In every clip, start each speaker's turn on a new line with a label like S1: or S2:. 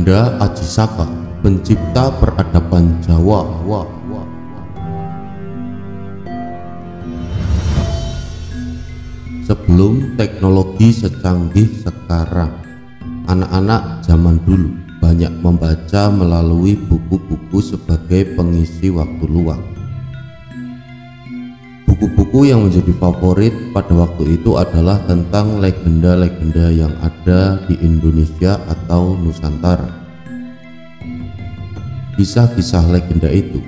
S1: Legenda Aji Saka, pencipta peradaban Jawa. Sebelum teknologi secanggih sekarang, anak-anak zaman dulu banyak membaca melalui buku-buku sebagai pengisi waktu luang. Buku-buku yang menjadi favorit pada waktu itu adalah tentang legenda-legenda yang ada di Indonesia atau Nusantara. Kisah-kisah legenda itu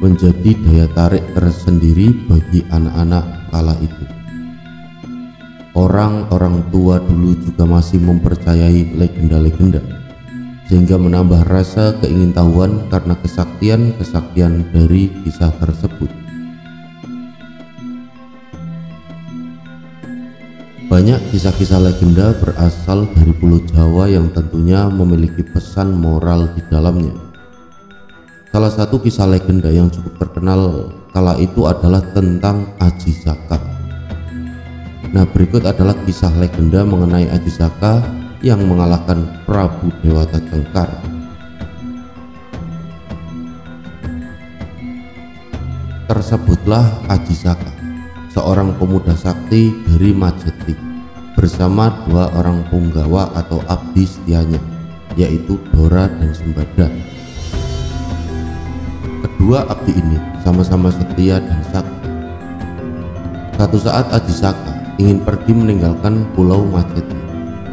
S1: menjadi daya tarik tersendiri bagi anak-anak kala itu. Orang-orang tua dulu juga masih mempercayai legenda-legenda, sehingga menambah rasa keingintahuan karena kesaktian-kesaktian dari kisah tersebut. Banyak kisah-kisah legenda berasal dari Pulau Jawa yang tentunya memiliki pesan moral di dalamnya. Salah satu kisah legenda yang cukup terkenal kala itu adalah tentang Aji Saka. Nah, berikut adalah kisah legenda mengenai Aji Saka yang mengalahkan Prabu Dewata Cengkar. Tersebutlah Aji Saka, seorang pemuda sakti dari Majeti, bersama dua orang punggawa atau abdi setianya, yaitu Dora dan Sembada. Kedua abdi ini sama-sama setia dan sakti. Satu saat Aji Saka ingin pergi meninggalkan Pulau Majeti.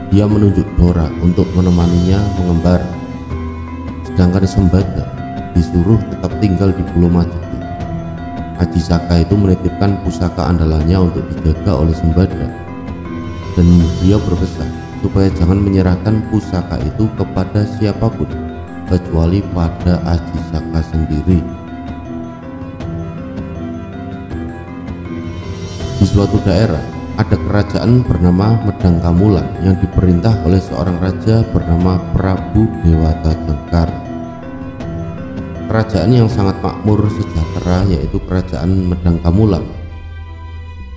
S1: Dia menunjuk Dora untuk menemaninya mengembara, sedangkan Sembada disuruh tetap tinggal di Pulau Majeti. Aji Saka itu menitipkan pusaka andalannya untuk dijaga oleh Sembada, dan dia berpesan supaya jangan menyerahkan pusaka itu kepada siapapun kecuali pada Aji Saka sendiri. Di suatu daerah ada kerajaan bernama Medang Kamulan yang diperintah oleh seorang raja bernama Prabu Dewata Cengkar. Kerajaan yang sangat makmur sejahtera, yaitu kerajaan Medang Kamulan.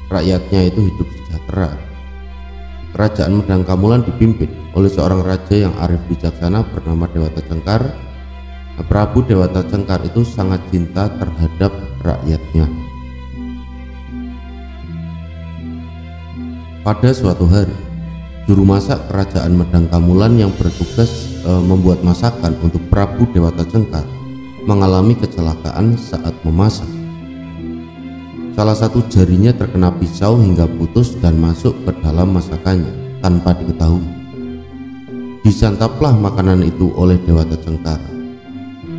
S1: Rakyatnya itu hidup sejahtera. Kerajaan Medang Kamulan dipimpin oleh seorang raja yang arif bijaksana bernama Dewata Cengkar. Prabu Dewata Cengkar itu sangat cinta terhadap rakyatnya. Pada suatu hari, juru masak kerajaan Medang Kamulan yang bertugas membuat masakan untuk Prabu Dewata Cengkar mengalami kecelakaan saat memasak. Salah satu jarinya terkena pisau hingga putus dan masuk ke dalam masakannya tanpa diketahui. Disantaplah makanan itu oleh Dewata Cengkar.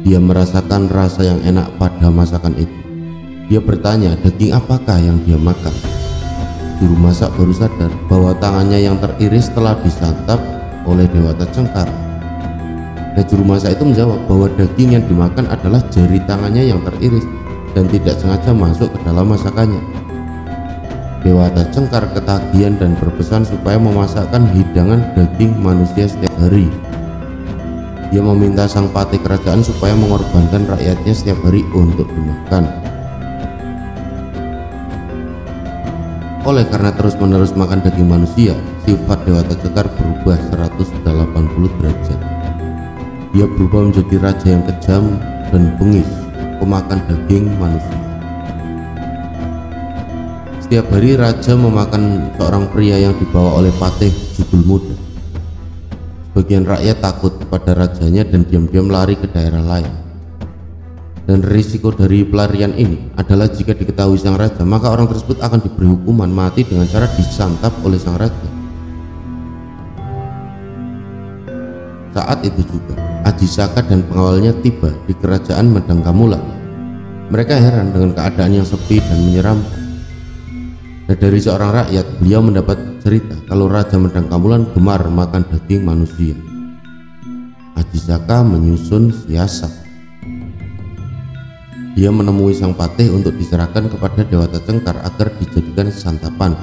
S1: Dia merasakan rasa yang enak pada masakan itu. Dia bertanya, daging apakah yang dia makan? Juru masak baru sadar bahwa tangannya yang teriris telah disantap oleh Dewata Cengkar. Nah, juru masak itu menjawab bahwa daging yang dimakan adalah jari tangannya yang teriris dan tidak sengaja masuk ke dalam masakannya. Dewata Cengkar ketagihan dan berpesan supaya memasakkan hidangan daging manusia setiap hari. Dia meminta sang patih kerajaan supaya mengorbankan rakyatnya setiap hari untuk dimakan. Oleh karena terus-menerus makan daging manusia, sifat Dewata Cengkar berubah 180 derajat. Dia berubah menjadi raja yang kejam dan bengis, pemakan daging manusia. Setiap hari raja memakan seorang pria yang dibawa oleh patih jubul muda. Sebagian rakyat takut pada rajanya dan diam-diam lari ke daerah lain. Dan risiko dari pelarian ini adalah jika diketahui sang raja, maka orang tersebut akan diberi hukuman mati dengan cara disantap oleh sang raja. Saat itu juga Aji Saka dan pengawalnya tiba di kerajaan Medang Kamulan. Mereka heran dengan keadaan yang sepi dan menyeramkan. Dan dari seorang rakyat, beliau mendapat cerita kalau Raja Medang Kamulan gemar makan daging manusia. Aji Saka menyusun siasat. Dia menemui sang patih untuk diserahkan kepada Dewata Cengkar agar dijadikan santapan.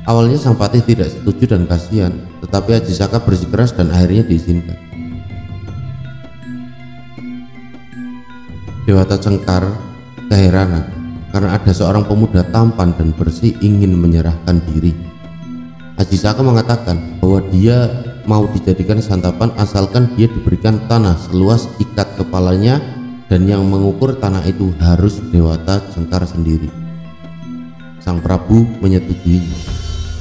S1: Awalnya sang patih tidak setuju dan kasihan, tetapi Aji Saka bersikeras dan akhirnya diizinkan. Dewata Cengkar keheranan karena ada seorang pemuda tampan dan bersih ingin menyerahkan diri. Aji Saka mengatakan bahwa dia mau dijadikan santapan asalkan dia diberikan tanah seluas ikat kepalanya, dan yang mengukur tanah itu harus Dewata Cengkar sendiri. Sang Prabu menyetujuinya.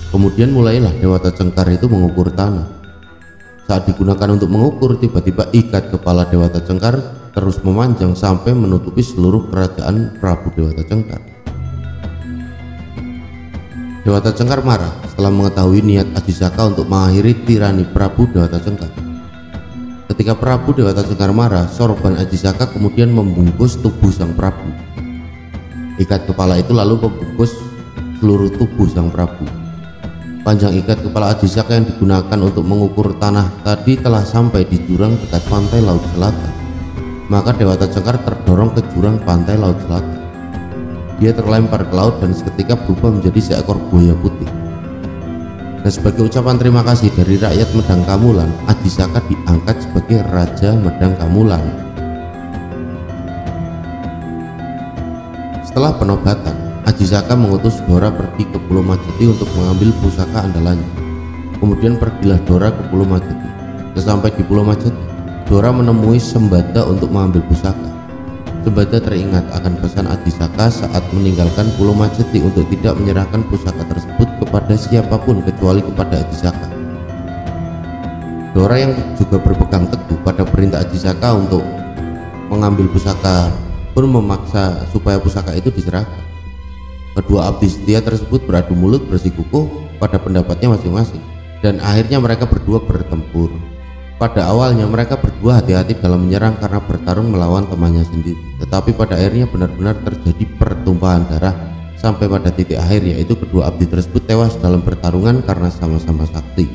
S1: Kemudian mulailah Dewata Cengkar itu mengukur tanah. Saat digunakan untuk mengukur, tiba-tiba ikat kepala Dewata Cengkar terus memanjang sampai menutupi seluruh kerajaan Prabu Dewata Cengkar. Dewata Cengkar marah setelah mengetahui niat Ajisaka untuk mengakhiri tirani Prabu Dewata Cengkar. Ketika Prabu Dewata Cengkar marah, sorban Ajisaka kemudian membungkus tubuh sang Prabu. Ikat kepala itu lalu membungkus seluruh tubuh sang Prabu. Panjang ikat kepala Ajisaka yang digunakan untuk mengukur tanah tadi telah sampai di jurang dekat pantai Laut Selatan. Maka Dewata Cengkar terdorong ke jurang pantai Laut Selatan. Dia terlempar ke laut dan seketika berubah menjadi seekor buaya putih. Dan sebagai ucapan terima kasih dari rakyat Medang Kamulan, Ajisaka diangkat sebagai Raja Medang Kamulan. Setelah penobatan, Ajisaka mengutus Dora pergi ke Pulau Majeti untuk mengambil pusaka andalannya. Kemudian pergilah Dora ke Pulau Majeti. Sesampai di Pulau Majeti, Dora menemui Sembada untuk mengambil pusaka. Sembada teringat akan pesan Ajisaka saat meninggalkan Pulau Majeti untuk tidak menyerahkan pusaka tersebut kepada siapapun kecuali kepada Ajisaka. Dora yang juga berpegang teguh pada perintah Ajisaka untuk mengambil pusaka pun memaksa supaya pusaka itu diserahkan. Kedua abdi setia tersebut beradu mulut bersikukuh pada pendapatnya masing-masing, dan akhirnya mereka berdua bertempur. Pada awalnya mereka berdua hati-hati dalam menyerang karena bertarung melawan temannya sendiri, tetapi pada akhirnya benar-benar terjadi pertumpahan darah sampai pada titik akhir, yaitu kedua abdi tersebut tewas dalam pertarungan karena sama-sama sakti.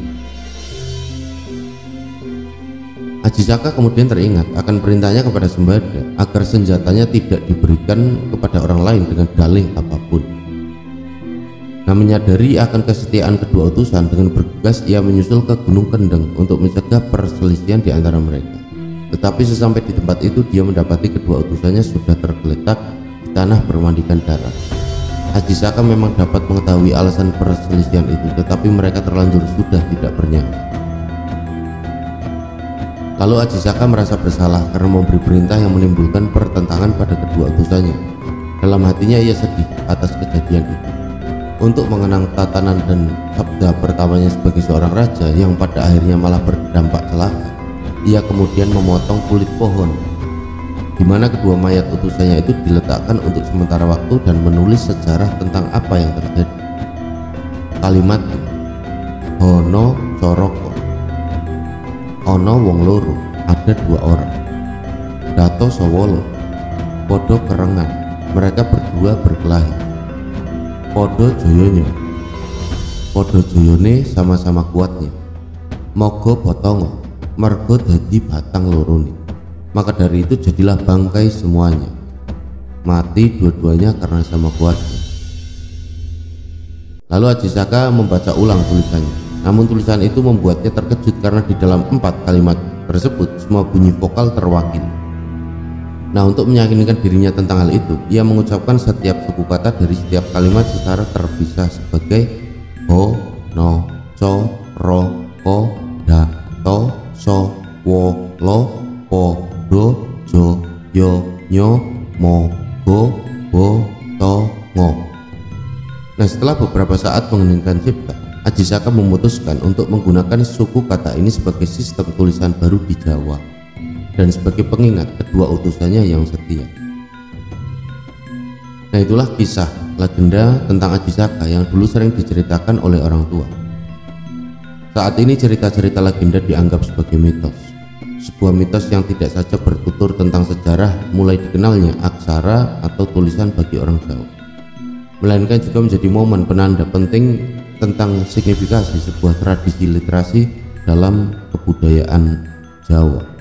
S1: Ajisaka kemudian teringat akan perintahnya kepada Sembada agar senjatanya tidak diberikan kepada orang lain dengan dalih apapun. Nah, menyadari akan kesetiaan kedua utusan, dengan bergegas ia menyusul ke Gunung Kendeng untuk mencegah perselisihan di antara mereka. Tetapi sesampai di tempat itu, dia mendapati kedua utusannya sudah tergeletak di tanah bermandikan darah. Ajisaka memang dapat mengetahui alasan perselisihan itu, tetapi mereka terlanjur sudah tidak bernyawa. Lalu Ajisaka merasa bersalah karena memberi perintah yang menimbulkan pertentangan pada kedua utusannya. Dalam hatinya ia sedih atas kejadian itu. Untuk mengenang tatanan dan sabda pertamanya sebagai seorang raja yang pada akhirnya malah berdampak celaka, ia kemudian memotong kulit pohon di mana kedua mayat utusannya itu diletakkan untuk sementara waktu dan menulis sejarah tentang apa yang terjadi. Kalimat Hono Coroko, ono wong loro, ada dua orang. Dato Sowolo, podo kerengan, mereka berdua berkelahi. Podo joyonyo, podo joyone sama-sama kuatnya. Mogo potongo, mergo dadi batang lorone. Maka dari itu jadilah bangkai semuanya, mati dua-duanya karena sama kuatnya. Lalu Ajisaka membaca ulang tulisannya, namun tulisan itu membuatnya terkejut karena di dalam 4 kalimat tersebut semua bunyi vokal terwakili. Nah, untuk meyakinkan dirinya tentang hal itu, ia mengucapkan setiap suku kata dari setiap kalimat secara terpisah sebagai ho, no, co, ro, ko, da, to, so, wo, lo, po, do, jo, yo, nyo, mo, go, bo, to, ngo. Nah, setelah beberapa saat mengeningkan cipta, Ajisaka memutuskan untuk menggunakan suku kata ini sebagai sistem tulisan baru di Jawa dan sebagai pengingat kedua utusannya yang setia. Nah, itulah kisah legenda tentang Ajisaka yang dulu sering diceritakan oleh orang tua. Saat ini cerita-cerita legenda dianggap sebagai mitos, sebuah mitos yang tidak saja bertutur tentang sejarah mulai dikenalnya aksara atau tulisan bagi orang Jawa, melainkan juga menjadi momen penanda penting tentang signifikasi sebuah tradisi literasi dalam kebudayaan Jawa.